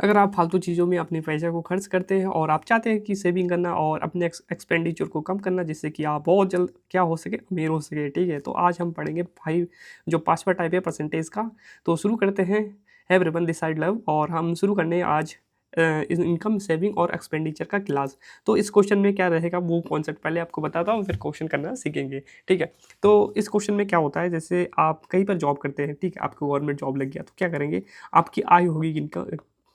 अगर आप फालतू चीज़ों में अपने पैसे को खर्च करते हैं और आप चाहते हैं कि सेविंग करना और अपने एक्सपेंडिचर को कम करना, जिससे कि आप बहुत जल्द क्या हो सके, अमीर हो सके, ठीक है। तो आज हम पढ़ेंगे 5 जो 5वां टाइप है परसेंटेज का। तो शुरू करते हैं। एवरीवन डिसाइड लव, और हम शुरू करने हैं आज इनकम, सेविंग और एक्सपेंडिचर का क्लास। तो इस क्वेश्चन में क्या रहेगा वो कॉन्सेप्ट पहले आपको बताता हूँ, फिर क्वेश्चन करना सीखेंगे, ठीक है। तो इस क्वेश्चन में क्या होता है, जैसे आप कहीं पर जॉब करते हैं, ठीक है, आपको गवर्नमेंट जॉब लग गया तो क्या करेंगे, आपकी आय होगी इनकम,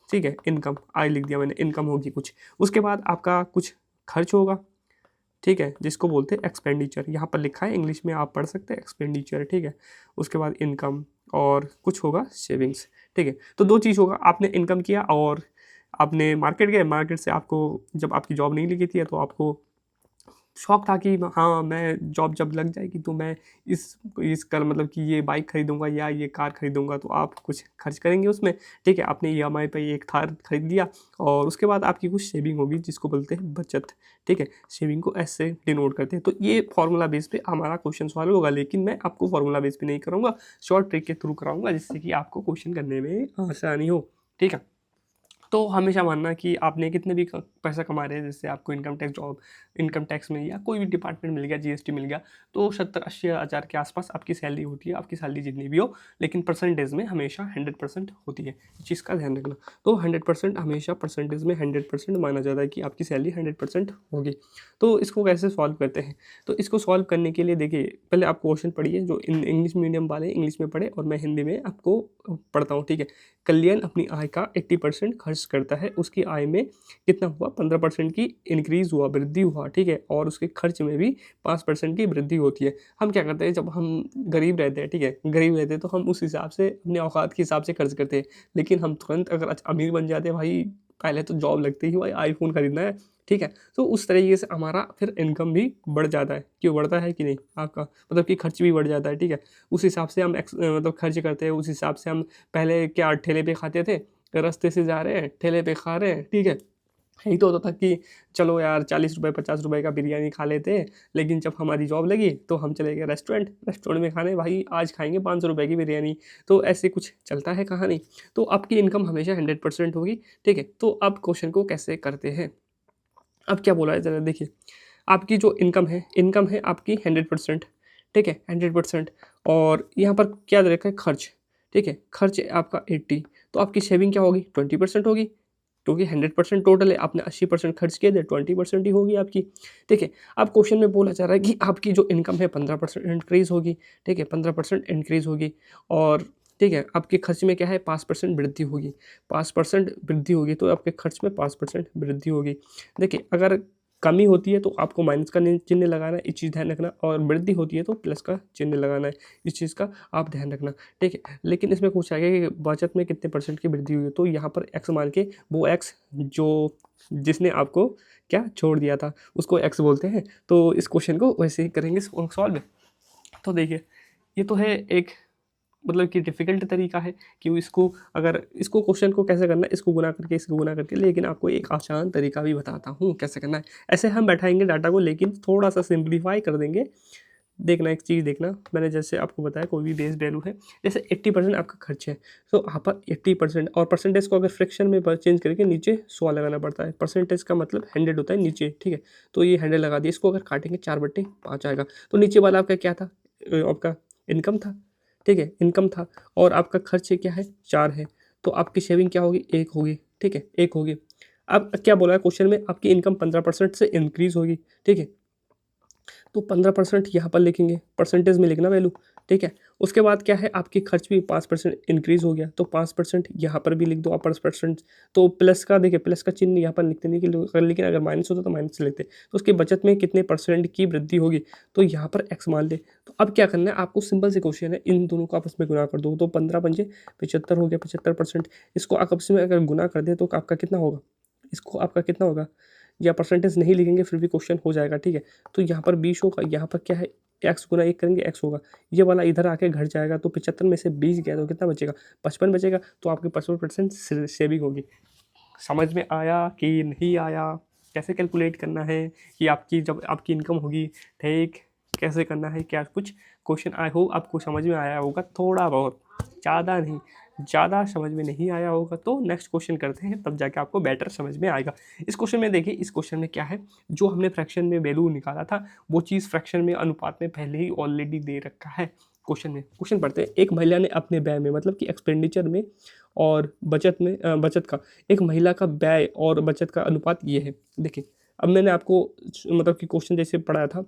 ठीक है, इनकम, आय लिख दिया मैंने, इनकम होगी कुछ, उसके बाद आपका कुछ खर्च होगा, ठीक है, जिसको बोलते हैं एक्सपेंडिचर। यहाँ पर लिखा है, इंग्लिश में आप पढ़ सकते हैं एक्सपेंडिचर, ठीक है। उसके बाद इनकम और कुछ होगा सेविंग्स, ठीक है। तो दो चीज़ होगा, आपने इनकम किया और आपने मार्केट गए, मार्केट से आपको जब आपकी जॉब नहीं लगी थी तो आपको शौक था कि हाँ, मैं जॉब जब लग जाएगी तो मैं इस कर मतलब कि ये बाइक खरीदूँगा या ये कार खरीदूँगा, तो आप कुछ खर्च करेंगे उसमें, ठीक है। आपने ईएमआई पे एक थार खरीद लिया और उसके बाद आपकी कुछ सेविंग होगी, जिसको बोलते हैं बचत, ठीक है। सेविंग को ऐसे डिनोट करते हैं। तो ये फार्मूला बेस पे हमारा क्वेश्चन सॉल्व होगा, लेकिन मैं आपको फार्मूला बेस पे नहीं कराऊँगा, शॉर्ट ट्रिक के थ्रू कराऊँगा, जिससे कि आपको क्वेश्चन करने में आसानी हो, ठीक है। तो हमेशा मानना कि आपने कितने भी पैसा कमा रहे हैं, जैसे आपको इनकम टैक्स में या कोई भी डिपार्टमेंट मिल गया, जीएसटी मिल गया, तो 70-80 हज़ार के आसपास आपकी सैलरी होती है, आपकी सैलरी जितनी भी हो, लेकिन परसेंटेज में हमेशा 100% होती है, इस चीज़ का ध्यान रखना। तो 100% हमेशा परसेंटेज में 100% माना जाता है कि आपकी सैलरी 100% होगी। तो इसको कैसे सॉल्व करते हैं, तो इसको सॉल्व करने के लिए देखिए, पहले आप क्वेश्चन पढ़िए, जो इंग्लिश मीडियम वाले इंग्लिश में पढ़े और मैं हिंदी में आपको पढ़ता हूँ, ठीक है। कल्याण अपनी आय का 80% खर्च करता है, उसकी आय में कितना हुआ, 15% की इंक्रीज हुआ, वृद्धि हुआ, ठीक है। और उसके खर्च में भी 5% की वृद्धि होती है। हम क्या करते हैं, जब हम गरीब रहते हैं, ठीक है, गरीब रहते हैं तो हम उस हिसाब से अपने औकात के हिसाब से खर्च करते हैं, लेकिन हम तुरंत अगर अमीर बन जाते हैं, भाई पहले तो जॉब लगती ही भाई आईफोन खरीदना है, ठीक है। तो उस तरीके से हमारा फिर इनकम भी बढ़ जाता है, क्यों बढ़ता है कि नहीं आपका, मतलब कि खर्च भी बढ़ जाता है, ठीक है। उस हिसाब से हम मतलब खर्च करते हैं, उस हिसाब से हम पहले क्या ठेले पे खाते थे, रास्ते से जा रहे हैं ठेले पे खा रहे हैं, ठीक है। यही तो होता था कि चलो यार 40 रुपये 50 रुपये का बिरयानी खा लेते हैं, लेकिन जब हमारी जॉब लगी तो हम चले गए रेस्टोरेंट में खाने, भाई आज खाएंगे 500 रुपये की बिरयानी। तो ऐसे कुछ चलता है कहानी। तो आपकी इनकम हमेशा 100% होगी, ठीक है। तो अब क्वेश्चन को कैसे करते हैं, अब क्या बोला है ज़रा देखिए, आपकी जो इनकम है आपकी 100%, ठीक है, 100%। और यहाँ पर क्या दे रखा है, खर्च, ठीक है, खर्च है आपका 80, तो आपकी सेविंग क्या होगी, 20% होगी, क्योंकि 100% टोटल है, आपने 80% खर्च किए थे, 20% ही होगी आपकी, ठीक है। अब क्वेश्चन में बोला जा रहा है कि आपकी जो इनकम है 15% इंक्रीज़ होगी, ठीक है, 15% इंक्रीज़ होगी, और ठीक है, आपके खर्च में क्या है, 5% वृद्धि होगी, 5% वृद्धि होगी, तो आपके खर्च में 5% वृद्धि होगी। देखिए, अगर कमी होती है तो आपको माइनस का चिन्ह लगाना है, इस चीज़ ध्यान रखना, और वृद्धि होती है तो प्लस का चिन्ह लगाना है, इस चीज़ का आप ध्यान रखना, ठीक है। लेकिन इसमें पूछा गया कि बचत में कितने परसेंट की वृद्धि हुई है, तो यहाँ पर एक्स मान के, वो एक्स जो जिसने आपको क्या छोड़ दिया था उसको एक्स बोलते हैं। तो इस क्वेश्चन को वैसे ही करेंगे सॉल्व। तो देखिए, ये तो है एक मतलब कि डिफ़िकल्ट तरीका है कि इसको क्वेश्चन को कैसे करना है, इसको गुना करके, लेकिन आपको एक आसान तरीका भी बताता हूँ कैसे करना है। ऐसे हम बैठाएँगे डाटा को, लेकिन थोड़ा-सा सिम्प्लीफाई कर देंगे। देखना, एक चीज़ देखना, मैंने जैसे आपको बताया कोई भी बेस वैल्यू है, जैसे 80% आपका खर्च है, तो यहाँ पर 80%, और परसेंटेज को अगर फ्रैक्शन में चेंज करके नीचे 100 लगाना पड़ता है। परसेंटेज का मतलब 100 होता है नीचे, ठीक है। तो ये 100 लगा दिया, इसको अगर काटेंगे 4/5 आएगा। तो नीचे वाला आपका क्या था, आपका इनकम था, ठीक है, इनकम था, और आपका खर्च क्या है, 4 है। तो आपकी सेविंग क्या होगी, 1 होगी, ठीक है, 1 होगी। अब क्या बोला है क्वेश्चन में, आपकी इनकम 15% से इंक्रीज़ होगी, ठीक है। तो 15% यहाँ पर लिखेंगे, परसेंटेज में लिखना वैल्यू, ठीक है। उसके बाद क्या है, आपकी खर्च भी 5% इंक्रीज़ हो गया, तो 5% यहाँ पर भी लिख दो आप, परसेंट। तो प्लस का देखिए, प्लस का चिन्ह यहाँ पर लिखते नहीं कि लेकिन अगर माइनस होता तो माइनस से लिखते। तो उसकी बचत में कितने परसेंट की वृद्धि होगी, तो यहाँ पर एक्स मान ले। तो अब क्या करना है आपको, सिंपल से क्वेश्चन है, इन दोनों को आपस में गुना कर दो, तो 15×5 75 हो गया, 75%। इसको आपस में अगर गुना कर दे तो आपका कितना होगा, इसको आपका कितना होगा, या परसेंटेज नहीं लिखेंगे फिर भी क्वेश्चन हो जाएगा, ठीक है। तो यहाँ पर 20 होगा, यहाँ पर क्या है, एक्स गुना 1 करेंगे एक्स होगा, ये वाला इधर आके घट जाएगा, तो 75 में से 20 गया तो कितना बचेगा, 55 बचेगा। तो आपकी 55% सेविंग होगी। समझ में आया कि नहीं आया, कैसे कैलकुलेट करना है कि आपकी जब आपकी इनकम होगी, ठीक, कैसे करना है, क्या कुछ क्वेश्चन, आई होप आपको समझ में आया होगा, थोड़ा बहुत, ज़्यादा नहीं, ज़्यादा समझ में नहीं आया होगा तो नेक्स्ट क्वेश्चन करते हैं, तब जाके आपको बेटर समझ में आएगा। इस क्वेश्चन में देखिए, इस क्वेश्चन में क्या है, जो हमने फ्रैक्शन में वैल्यू निकाला था वो चीज़ फ्रैक्शन में अनुपात में पहले ही ऑलरेडी दे रखा है क्वेश्चन में। क्वेश्चन पढ़ते हैं, एक महिला ने अपने व्यय में मतलब कि एक्सपेंडिचर में और बचत में बचत का, एक महिला का व्यय और बचत का अनुपात ये है। देखिए अब मैंने आपको मतलब कि क्वेश्चन जैसे पढ़ाया था,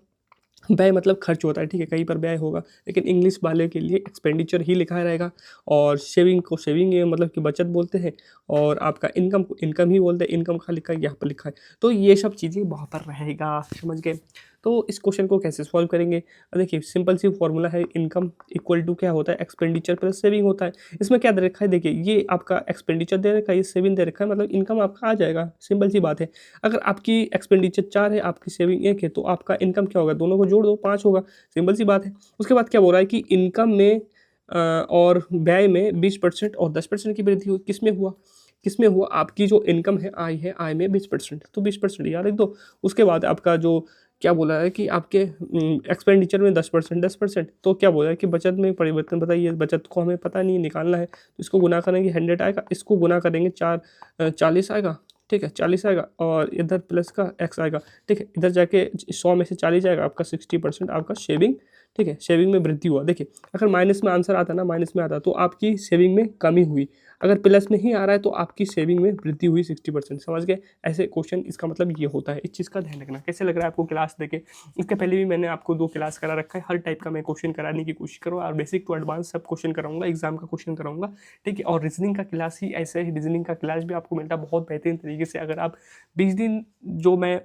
व्यय मतलब खर्च होता है, ठीक है, कहीं पर व्यय होगा, लेकिन इंग्लिश वाले के लिए एक्सपेंडिचर ही लिखा रहेगा, और सेविंग को सेविंग मतलब कि बचत बोलते हैं, और आपका इनकम को इनकम ही बोलते हैं, इनकम का लिखा है यहाँ पर लिखा है, तो ये सब चीज़ें वहाँ पर रहेगा, समझ गए। तो इस क्वेश्चन को कैसे सॉल्व करेंगे, देखिए सिंपल सी फॉर्मूला है, इनकम इक्वल टू क्या होता है, एक्सपेंडिचर प्लस सेविंग होता है। इसमें क्या दे रखा है, देखिए ये आपका एक्सपेंडिचर दे रखा है, ये सेविंग दे रखा है, मतलब इनकम आपका आ जाएगा, सिंपल सी बात है। अगर आपकी एक्सपेंडिचर 4 है, आपकी सेविंग 1 है, तो आपका इनकम क्या होगा, दोनों को जोड़ दो 5 होगा, सिंपल सी बात है। उसके बाद क्या बोल रहा है कि इनकम में और व्यय में 20% और 10% की वृद्धि हुई, किसमें हुआ, आपकी जो इनकम है, आय में 20%, तो 20% याद रख दो। उसके बाद आपका जो क्या बोला है कि आपके एक्सपेंडिचर में 10%, तो क्या बोला है कि बचत में परिवर्तन बताइए, बचत को हमें पता नहीं निकालना है, तो इसको गुना करेंगे 100 आएगा, इसको गुना करेंगे 40 आएगा, ठीक है 40 आएगा, और इधर प्लस का x आएगा, ठीक है, इधर जाके 100 में से 40 जाएगा, आपका 60% आपका सेविंग, ठीक है, सेविंग में वृद्धि हुआ। देखिए अगर माइनस में आंसर आता ना, माइनस में आता तो आपकी सेविंग में कमी हुई, अगर प्लस में ही आ रहा है तो आपकी सेविंग में वृद्धि हुई 60%, समझ गए। ऐसे क्वेश्चन इसका मतलब ये होता है, इस चीज़ का ध्यान रखना। कैसे लग रहा है आपको क्लास देके, इसके पहले भी मैंने आपको 2 क्लास करा रखा है, हर टाइप का मैं क्वेश्चन कराने की कोशिश करूँ, और बेसिक टू एडवांस सब क्वेश्चन कराऊंगा, एग्जाम का क्वेश्चन कराऊंगा, ठीक है। और रीजनिंग का क्लास ही ऐसे ही, रीजनिंग का क्लास भी आपको मिलता है बहुत बेहतरीन तरीके से। अगर आप 20 दिन जो मैं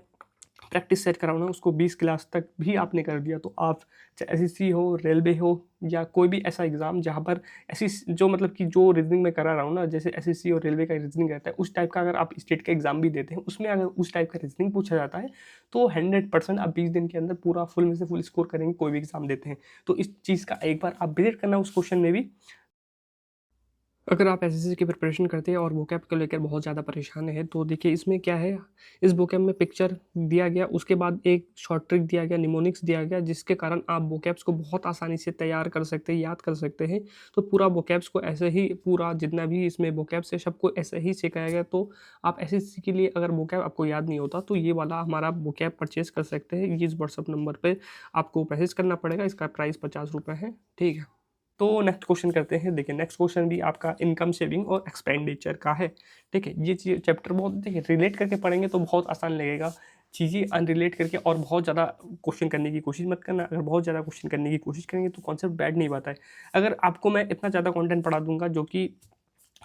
प्रैक्टिस सेट कराऊँ ना, उसको 20 क्लास तक भी आपने कर दिया, तो आप चाहे एसएससी हो, रेलवे हो, या कोई भी ऐसा एग्ज़ाम जहाँ पर ऐसी जो मतलब कि जो रीजनिंग में करा रहा हूँ ना, जैसे एसएससी और रेलवे का रीजनिंग रहता है, उस टाइप का अगर आप स्टेट का एग्जाम भी देते हैं, उसमें अगर उस टाइप का रीजनिंग पूछा जाता है, तो 100% आप 20 दिन के अंदर पूरा फुल में से फुल स्कोर करेंगे, कोई भी एग्जाम देते हैं। तो इस चीज़ का एक बार आप विजिट करना उस क्वेश्चन में भी। अगर आप एसएससी की प्रिपरेशन करते हैं और वोकैब को लेकर बहुत ज़्यादा परेशान है, तो देखिए इसमें क्या है, इस वोकैब में पिक्चर दिया गया, उसके बाद एक शॉर्ट ट्रिक दिया गया, निमोनिक्स दिया गया, जिसके कारण आप वोकैब्स को बहुत आसानी से तैयार कर सकते हैं, याद कर सकते हैं। तो पूरा वोकैब्स को ऐसे ही, पूरा जितना भी इसमें वोकैब्स है सबको ऐसे ही सिखाया गया। तो आप एसएससी के लिए अगर वोकैब आपको याद नहीं होता तो ये वाला हमारा वोकैब परचेज कर सकते हैं, ये इस व्हाट्सअप नंबर पर आपको मैसेज करना पड़ेगा, इसका प्राइस 50 रुपये है, ठीक है। तो नेक्स्ट क्वेश्चन करते हैं। देखिए नेक्स्ट क्वेश्चन भी आपका इनकम, सेविंग और एक्सपेंडिचर का है, ठीक है। ये चीज़ चैप्टर बहुत, देखिए रिलेट करके पढ़ेंगे तो बहुत आसान लगेगा, चीज़ें अनरिलेट करके और बहुत ज़्यादा क्वेश्चन करने की कोशिश मत करना। अगर बहुत ज़्यादा क्वेश्चन करने की कोशिश करेंगे तो कॉन्सेप्ट बैड नहीं पाता है। अगर आपको मैं इतना ज़्यादा कंटेंट पढ़ा दूंगा जो कि,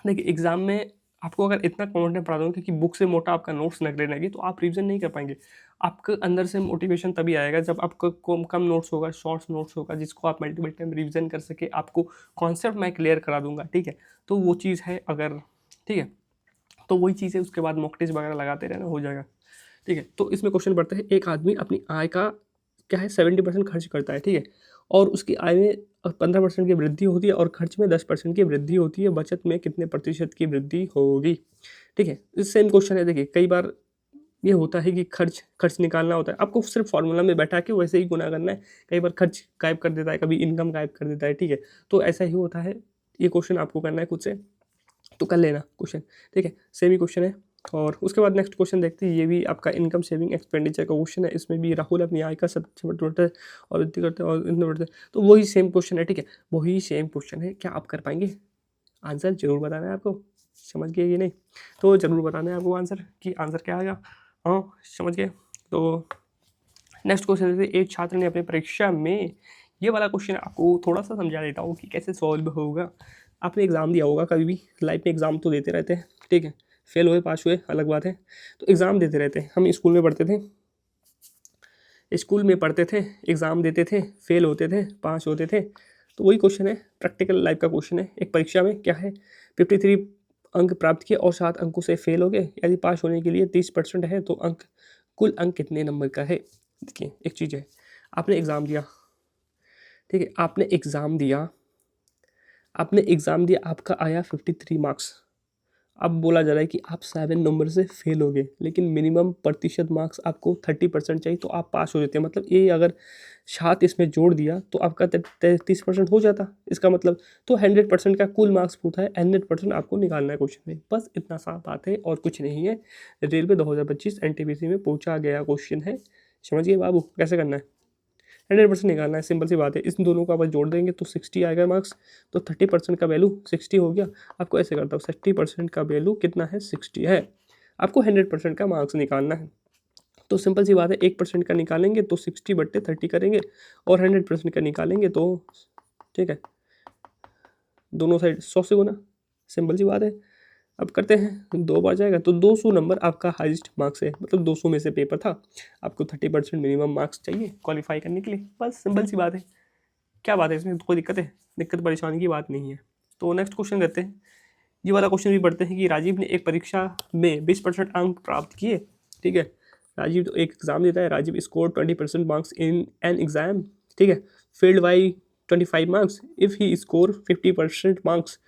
देखिए एग्जाम में आपको अगर इतना कंटेंट पढ़ा दूंगा कि बुक से मोटा आपका नोट्स लगने लगे, तो आप रिवीजन नहीं कर पाएंगे। आपके अंदर से मोटिवेशन तभी आएगा जब आपका कम नोट्स होगा, शॉर्ट्स नोट्स होगा, जिसको आप मल्टीपल टाइम रिवीजन कर सके, आपको कॉन्सेप्ट मैं क्लियर करा दूंगा, ठीक है। तो वो चीज़ है, अगर ठीक है, तो वही चीज़ है, उसके बाद मॉक टेस्ट वगैरह लगाते रहना, हो जाएगा, ठीक है। तो इसमें क्वेश्चन बढ़ता है, एक आदमी अपनी आय का क्या है 70% खर्च करता है, ठीक है, और उसकी आय में 15% की वृद्धि होती है और खर्च में 10% की वृद्धि होती है, बचत में कितने प्रतिशत की वृद्धि होगी, ठीक है। इस सेम क्वेश्चन है। देखिए कई बार ये होता है कि खर्च निकालना होता है, आपको सिर्फ फॉर्मूला में बैठा के वैसे ही गुना करना है, कई बार खर्च गायब कर देता है, कभी इनकम गायब कर देता है, ठीक है। तो ऐसा ही होता है, ये क्वेश्चन आपको करना है खुद से, तो कर लेना क्वेश्चन, ठीक है, सेम ही क्वेश्चन है। और उसके बाद नेक्स्ट क्वेश्चन देखते हैं, ये भी आपका इनकम, सेविंग, एक्सपेंडिचर का क्वेश्चन है। इसमें भी राहुल अपनी आय का 70% बढ़ते हैं और वृद्धि करते हैं और इतने बढ़ते हैं, तो वही सेम क्वेश्चन है, ठीक है, वही सेम क्वेश्चन है। क्या आप कर पाएंगे? आंसर जरूर बताना है आपको, समझ गए कि नहीं, तो ज़रूर बताना है आपको आंसर कि आंसर क्या आएगा। हाँ समझ गए। तो नेक्स्ट क्वेश्चन है, एक छात्र ने अपनी परीक्षा में, ये वाला क्वेश्चन आपको थोड़ा सा समझा देता हूँ कि कैसे सॉल्व होगा। आपने एग्ज़ाम दिया होगा, कभी भी लाइफ में एग्ज़ाम तो देते रहते हैं, ठीक है, फेल हुए पास हुए अलग बात है, तो एग्ज़ाम देते रहते हैं। हम स्कूल में पढ़ते थे, एग्ज़ाम देते थे, फेल होते थे, पास होते थे, तो वही क्वेश्चन है, प्रैक्टिकल लाइफ का क्वेश्चन है। एक परीक्षा में क्या है, 53 अंक प्राप्त किए और 7 अंकों से फेल हो गए, यदि पास होने के लिए 30% है तो कुल अंक कितने नंबर का है? देखिए एक चीज़ है, आपने एग्ज़ाम दिया, ठीक है, आपने एग्ज़ाम दिया, आपका आया 53 मार्क्स, अब बोला जा रहा है कि आप 7 नंबर से फेल हो गए, लेकिन मिनिमम प्रतिशत मार्क्स आपको 30% चाहिए तो आप पास हो जाते हैं। मतलब ये अगर 7 इसमें जोड़ दिया तो आपका 33% हो जाता इसका मतलब। तो 100% का कुल मार्क्स पूछा है, 100% आपको निकालना है क्वेश्चन में, बस इतना सा बात है और कुछ नहीं है। रेलवे 2025 NTPC में पूछा गया क्वेश्चन है, समझिए बाबू कैसे करना है। 100% निकालना है, सिंपल सी बात है। इस दोनों को आप जोड़ देंगे तो 60 आएगा मार्क्स, तो 30% का वैल्यू 60 हो गया। आपको ऐसे करता हूँ, 60% का वैल्यू कितना है, 60 है। आपको 100% का मार्क्स निकालना है, तो सिंपल सी बात है, 1% का निकालेंगे तो 60/30 करेंगे, और 100% का निकालेंगे तो ठीक है, दोनों साइड 100 से गुना, सिंपल सी बात है। अब करते हैं, 2 बार जाएगा तो 200 नंबर आपका हाईएस्ट मार्क्स है, मतलब 200 में से पेपर था, आपको 30% मिनिमम मार्क्स चाहिए क्वालिफाई करने के लिए, बस सिंपल सी बात है। क्या बात है इसमें, कोई दिक्कत है? दिक्कत परेशानी की बात नहीं है। तो नेक्स्ट क्वेश्चन करते हैं। ये वाला क्वेश्चन भी पढ़ते हैं कि राजीव ने एक परीक्षा में 20% अंक प्राप्त किए। ठीक है, राजीव तो एक एग्जाम देता है, Rajeev score 20% marks in an exam. ठीक है, failed by 25 marks if he score 50% marks.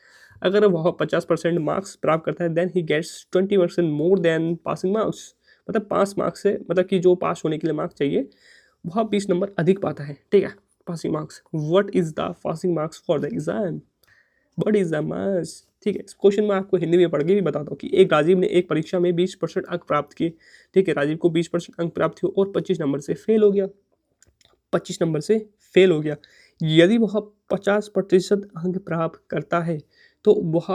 अगर वह 50% मार्क्स प्राप्त करता है then he gets 20% more than passing marks. मतलब 5 मार्क्स से, मतलब कि जो पास होने के लिए मार्क्स चाहिए वह 20 नंबर अधिक पाता है। ठीक है, passing marks, what is the passing marks for the exam, what is the marks. ठीक है, इस क्वेश्चन में आपको हिंदी में पढ़ के भी बताता हूँ कि एक राजीव ने एक परीक्षा में 20% अंक प्राप्त किए। ठीक है, राजीव को 20% अंक प्राप्त हुए और 25 नंबर से फेल हो गया, 25 नंबर से फेल हो गया। यदि वह 50% अंक प्राप्त करता है तो वह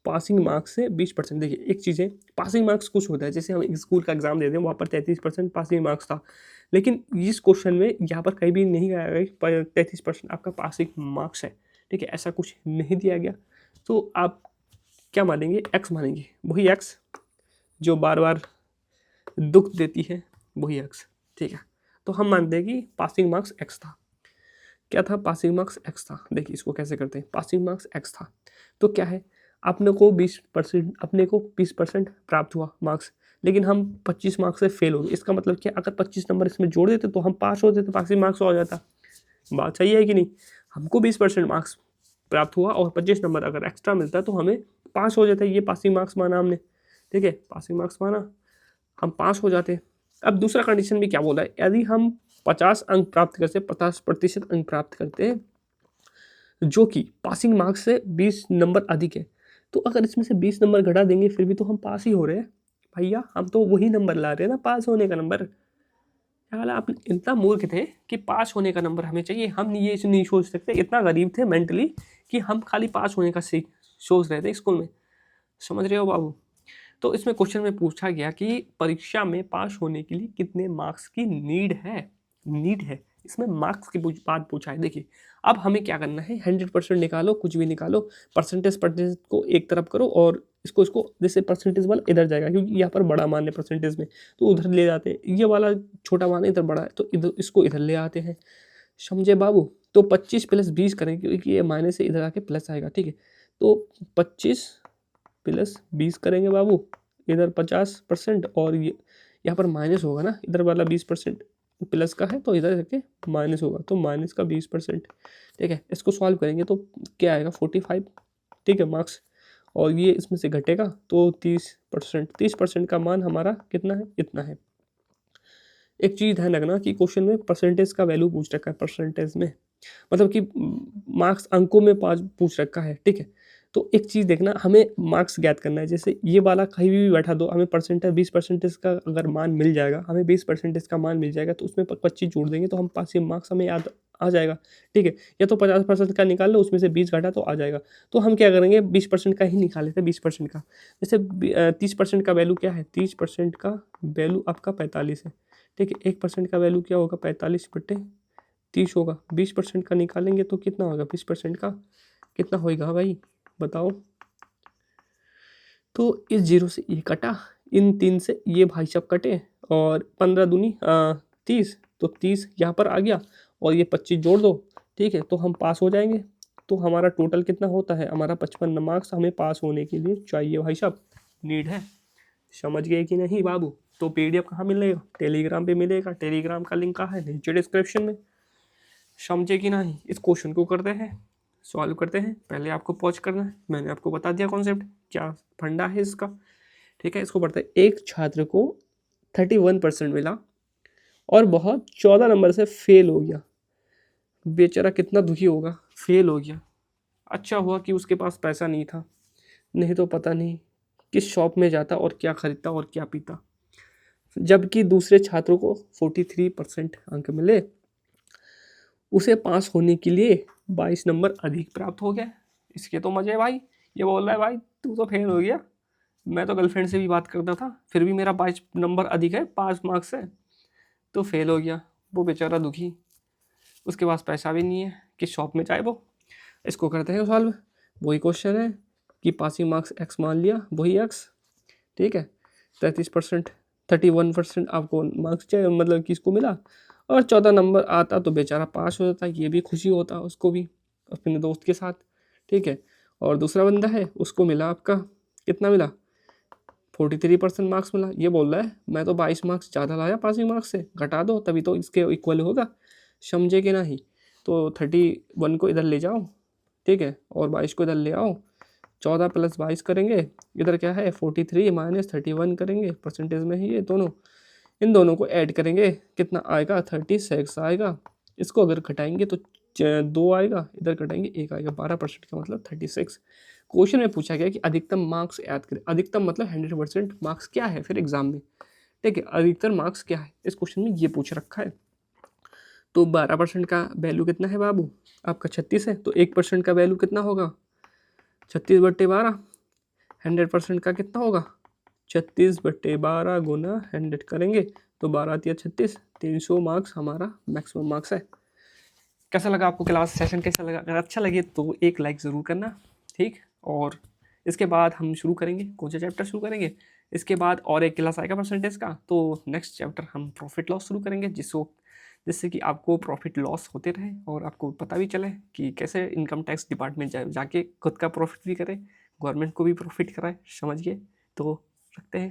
पासिंग मार्क्स से 20%। देखिए एक चीज़ है, पासिंग मार्क्स कुछ होता है, जैसे हम स्कूल का एग्जाम देते हैं वहाँ पर 33% पासिंग मार्क्स था, लेकिन इस क्वेश्चन में यहाँ पर कहीं भी नहीं गया कि 33% आपका पासिंग मार्क्स है। ठीक है, ऐसा कुछ नहीं दिया गया, तो आप क्या मानेंगे, एक्स मानेंगे, वही एक्स जो बार बार दुख देती है, वही एक्स। ठीक है, तो हम मानते हैं कि पासिंग मार्क्स एक्स था। क्या था, पासिंग मार्क्स एक्स था। देखिए इसको कैसे करते हैं, पासिंग मार्क्स एक्स था तो क्या है, अपने को 20% प्राप्त हुआ मार्क्स, लेकिन हम 25 मार्क्स से फेल हो गए। इसका मतलब क्या, अगर 25 नंबर इसमें जोड़ देते तो हम पास होते, तो पासिंग मार्क्स हो जाता। बात सही है कि नहीं, हमको 20% मार्क्स प्राप्त हुआ और 25 नंबर अगर एक्स्ट्रा मिलता तो हमें पास हो जाता है, ये पासिंग मार्क्स माना हमने। ठीक है, पासिंग मार्क्स माना, हम पास हो जाते। अब दूसरा कंडीशन भी क्या बोला है, यदि हम 50 अंक प्राप्त करते, 50% अंक प्राप्त करते हैं जो कि पासिंग मार्क्स से 20 नंबर अधिक है, तो अगर इसमें से 20 नंबर घटा देंगे फिर भी तो हम पास ही हो रहे हैं भैया, हम तो वही नंबर ला रहे हैं ना, पास होने का नंबर। क्या आप इतना मूर्ख थे कि पास होने का नंबर हमें चाहिए, हम ये नहीं सोच सकते, इतना गरीब थे मेंटली कि हम खाली पास होने का सोच रहे थे स्कूल में, समझ रहे हो बाबू। तो इसमें क्वेश्चन में पूछा गया कि परीक्षा में पास होने के लिए कितने मार्क्स की नीड है, इसमें मार्क्स की बात पूछा है। देखिए अब हमें क्या करना है, 100% निकालो, कुछ भी निकालो, परसेंटेज को एक तरफ करो और इसको जैसे परसेंटेज वाला इधर जाएगा, क्योंकि यहाँ पर बड़ा मान है परसेंटेज में, तो उधर ले जाते हैं, ये वाला छोटा मान है इधर बड़ा है तो इधर इसको इधर ले आते हैं, समझे बाबू। तो 25 + 20 करेंगे क्योंकि ये माइनस से इधर आके प्लस आएगा। ठीक है, तो 25 + 20 करेंगे बाबू, इधर 50% और ये यहाँ पर माइनस होगा ना, इधर वाला 20% प्लस का है तो इधर जाके माइनस होगा, तो माइनस का 20%। ठीक है, इसको सॉल्व करेंगे तो क्या आएगा, 45। ठीक है, मार्क्स, और ये इसमें से घटेगा तो 30% का मान हमारा कितना है, इतना है। एक चीज़ ध्यान रखना कि क्वेश्चन में परसेंटेज का वैल्यू पूछ रखा है, परसेंटेज में मतलब कि मार्क्स अंकों में पूछ रखा है। ठीक है, तो एक चीज़ देखना, हमें मार्क्स ज्ञात करना है, जैसे ये वाला कहीं भी बैठा दो, हमें परसेंटेज 20% का अगर मान मिल जाएगा, हमें 20% का मान मिल जाएगा तो उसमें 25 जोड़ देंगे तो हम पासिंग मार्क्स हमें याद आ जाएगा। ठीक है, या तो 50% का निकाल लो, उसमें से 20 घटा तो आ जाएगा। तो हम क्या करेंगे, 20% का ही निकाल लेते हैं, 20% का। जैसे 30% का वैल्यू क्या है, 30% का वैल्यू आपका 45 है। ठीक है, 1% का वैल्यू क्या होगा, 45/30 होगा। 20% का निकालेंगे तो कितना होगा, 20% का कितना होगा भाई बताओ। तो इस 0 से ये कटा, इन 3 से ये भाई साहब कटे, और 15 दूनी 30, तो 30 यहाँ पर आ गया और ये 25 जोड़ दो। ठीक है, तो हम पास हो जाएंगे। तो हमारा टोटल कितना होता है, हमारा 55 मार्क्स हमें पास होने के लिए चाहिए भाई साहब, नीड है। समझ गए कि नहीं बाबू। तो PDF कहाँ मिलेगा, टेलीग्राम पे मिलेगा, टेलीग्राम का लिंक कहाँ है, नीचे डिस्क्रिप्शन में। समझे कि नहीं, इस क्वेश्चन को करते हैं, सॉल्व करते हैं। पहले आपको पॉज करना है, मैंने आपको बता दिया कॉन्सेप्ट। क्या फंडा है इसका, ठीक है। इसको पढ़ते हैं। एक छात्र को 31% मिला और बहुत 14 नंबर से फेल हो गया। बेचारा कितना दुखी होगा, फेल हो गया। अच्छा हुआ कि उसके पास पैसा नहीं था, नहीं तो पता नहीं किस शॉप में जाता और क्या खरीदता और क्या पीता। जबकि दूसरे छात्रों को 43% अंक मिले। उसे पास होने के लिए 22 नंबर अधिक प्राप्त हो गए। इसके तो मजे भाई। ये बोल रहा है भाई तू तो फेल हो गया, मैं तो गर्लफ्रेंड से भी बात करता था, फिर भी मेरा 22 नंबर अधिक है 5 मार्क्स से, तो फेल हो गया। वो बेचारा दुखी, उसके पास पैसा भी नहीं है, किस शॉप में जाए वो। इसको करते हैं सॉल्व। वही क्वेश्चन है कि पासिंग मार्क्स एक्स मान लिया, वही एक्स, ठीक है। 33%, 31% आपको मार्क्स चाहिए, मतलब कि इसको मिला, और 14 नंबर आता तो बेचारा पास हो जाता, ये भी खुशी होता उसको भी अपने दोस्त के साथ, ठीक है। और दूसरा बंदा है, उसको मिला आपका कितना मिला, 43% मार्क्स मिला। ये बोल रहा है मैं तो 22 मार्क्स ज़्यादा लाया पासिंग मार्क्स से, घटा दो तभी तो इसके इक्वल होगा, समझे कि नहीं। तो 31 को इधर ले जाओ, ठीक है, और 22 को इधर ले आओ, 14 + 22 करेंगे, इधर क्या है 43 - 31 करेंगे, परसेंटेज में ही ये दोनों, इन दोनों को ऐड करेंगे, कितना आएगा 36 आएगा। इसको अगर घटाएंगे तो 2 आएगा, इधर घटाएंगे 1 आएगा, 12% का मतलब 36। क्वेश्चन में पूछा गया कि अधिकतम मार्क्स याद करें। अधिकतम मतलब 100% मार्क्स क्या है फिर एग्जाम में, ठीक है, अधिकतर मार्क्स क्या है इस क्वेश्चन में, ये पूछ रखा है। तो 12% का वैल्यू कितना है बाबू, आपका 36 है, तो 1% का वैल्यू कितना होगा, 36/12। 100% का कितना होगा, 36/12 गुना 100 करेंगे तो 12×36, 300 मार्क्स हमारा मैक्सिमम मार्क्स है। कैसा लगा आपको क्लास सेशन, कैसा लगा? अगर अच्छा लगे तो एक लाइक ज़रूर करना, ठीक। और इसके बाद हम शुरू करेंगे, कौन सा चैप्टर शुरू करेंगे, इसके बाद और एक क्लास आएगा परसेंटेज का, तो नेक्स्ट चैप्टर हम प्रॉफिट लॉस शुरू करेंगे, जिससे कि आपको प्रॉफिट लॉस होते रहे और आपको पता भी चले कि कैसे इनकम टैक्स डिपार्टमेंट जाके खुद का प्रॉफिट भी करे, गवर्नमेंट को भी प्रॉफिट कराए, समझिए। तो रखते हैं।